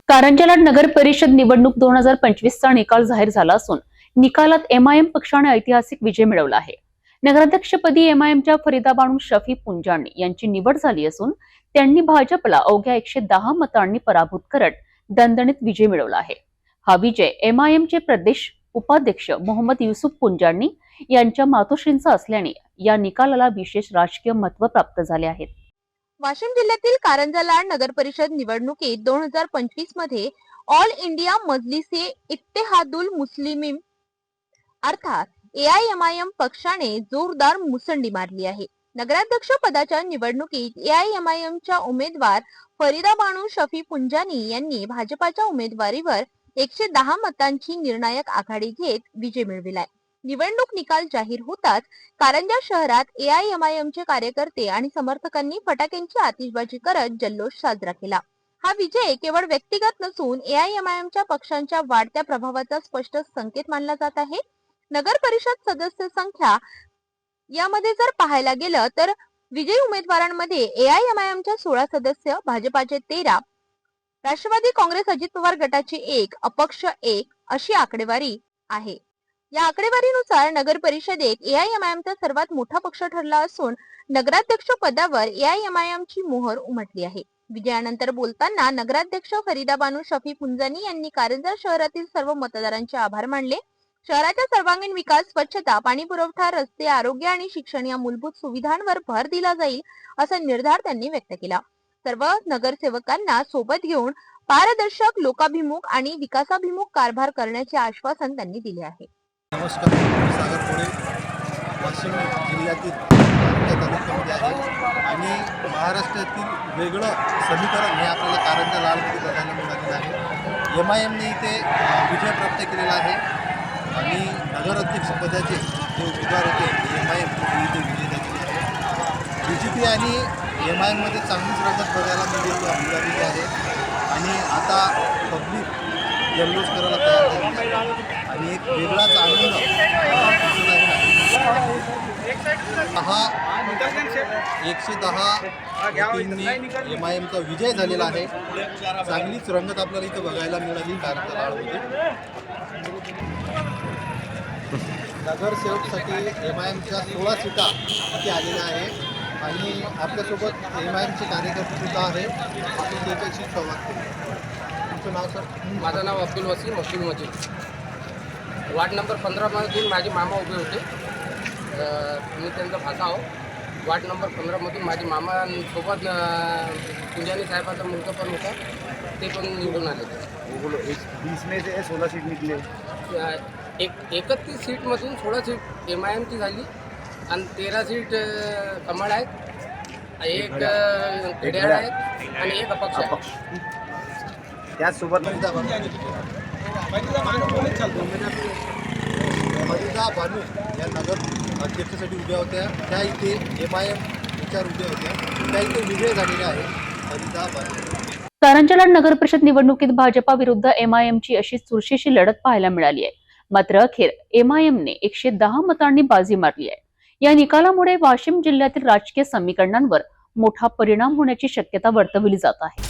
कारंजा नगर परिषद निवडणूक 2025 चा निकाल जाहीर झाला असून निकालात एमआयएम पक्षाने ऐतिहासिक विजय मिळवला आहे। नगराध्यक्षपदी एमआयएमच्या फरीदा बानू शफी पुंजानी यांची निवड झाली असून त्यांनी भाजपला अवघ्या 110 मतांनी पराभूत करत दणदणीत विजय मिळवला आहे। हा विजय एमआयएमचे प्रदेश उपाध्यक्ष मोहम्मद युसुफ पुंजानी यांच्या मातोश्रींचा असल्याने या निकालाला विशेष राजकीय महत्त्व प्राप्त झाले आहे। वाशिम जिल्ह्यातील कारंजा नगर परिषद निवडणुकीत 2025 मध्ये ऑल इंडिया मजलिसे इत्तेहादुल मुस्लिमीन अर्थात एआयएमआयएम पक्षाने जोरदार मुसंडी मारली आहे। नगराध्यक्ष पदाच्या निवडणुकीत एआयएमआयएमच्या उमेदवार फरीदा बानू शफी पुंजानी यांनी भाजपाच्या उमेदवारीवर 110 मतांची निर्णायक आघाडी घेत विजय मिळविलाय। निवडणूक निकाल जाहीर होताच कारंजा शहरात एआयएमआयएमचे कार्यकर्ते आणि समर्थकांनी फटाक्यांची आतिषबाजी करत जल्लोष साजरा केला। हा विजय केवळ व्यक्तिगत नसून एआयएमआयएमच्या पक्षांच्या वाढत्या प्रभावाचा स्पष्ट संकेत मानला जात आहे। नगर परिषद सदस्य संख्या यामध्ये जर पाहायला गेलं तर विजयी उमेदवारांमध्ये एआयएमआयएमच्या 16 सदस्य, भाजपाचे 13, राष्ट्रवादी काँग्रेस अजित पवार गटाचे 1, अपक्ष 1 अशी आकडेवारी आहे। या आकडेवारीनुसार नगर परिषदेत एआयएमआयएमचा सर्वात मोठा पक्ष ठरला असून नगराध्यक्ष पदावर एआयएमआयएमची मोहर उमटली आहे। विजयानंतर बोलताना नगराध्यक्ष फरीदा बानू शफी पुंजानी यांनी कारंजा शहरातील सर्व मतदारांचे आभार मानले। शहराच्या सर्वांगीण विकास, स्वच्छता, पाणी पुरवठा, रस्ते, आरोग्य आणि शिक्षण या मूलभूत सुविधांवर भर दिला जाईल असा निर्धार त्यांनी व्यक्त केला। सर्व नगरसेवकांना सोबत घेऊन पारदर्शक, लोकाभिमुख आणि विकासाभिमुख कारभार करण्याचे आश्वासन त्यांनी दिले आहे। नमस्कार, मी सागर कोळे, वाशिम जिल्ह्यातील तालुक्यामध्ये आहे आणि महाराष्ट्रातील वेगळं समीकरण हे आपल्याला कारंजा लालमध्ये बघायला मिळालेलं आहे। एमआयएमने इथे विजय प्राप्त केलेला आहे आणि नगराध्यक्षपदाचे जे उमेदवार होते एमआयएम इथे विजय झालेले आहे। बीजेपी आणि एमआयएममध्ये चांगलीच रंगत बघायला मिळालेली आहे आणि आता पब्लिक जल्लोष करायला तयार झालेली आहे आणि एक वेगळाच आनंद दिसून आहे। 110 एमआयएमचा विजय झालेला आहे। चांगलीच रंगत आपल्याला इथं बघायला मिळाली कारंजा लालमध्ये। नगरसेवकसाठी एमआयएमच्या 16 सीटा इथे आलेल्या आहे आणि आपल्यासोबत एमआयएमचे कार्यकर्ते सुद्धा आहे। आपण त्याच्याशी संवाद करू। तुमचं नाव सर? माझं नाव अब्दुल वसीम मजीद। वार्ड नंबर 15 मधून माझे मामा उभे होते, मी त्यांचा भाचा आहो। वार्ड नंबर 15 मधून माझे मामासोबत पुंजानी साहेबांचा मुलगा पण होता, ते पण निवडून आले। 20 में से 16 सीट निघले। 31 सीटमधून 16 सीट एमआयएमची झाली आणि 13 सीट कमळ आहेत, एक घड्याळ आहेत आणि एक अपक्ष आहे। त्याचसोबत फरीदा बानू या नगर अध्यक्षासाठी उभ्या होत्या, त्या इथे एमआयएम विचार उभ्या होत्या, त्या इथे विजय झालेल्या आहे फरीदा बानू। कारंजा नगर परिषद निवडणुकीत भाजपा विरुद्ध एमआयएमची अशी चुरशीची लढत पाहायला मिळाली आहे। मात्र अखेर एमआयएमने 110 मतांनी बाजी मारली आहे। या निकालामुळे वाशिम जिल्ह्यातील राजकीय समीकरणांवर मोठा परिणाम होण्याची शक्यता वर्तवली जात आहे।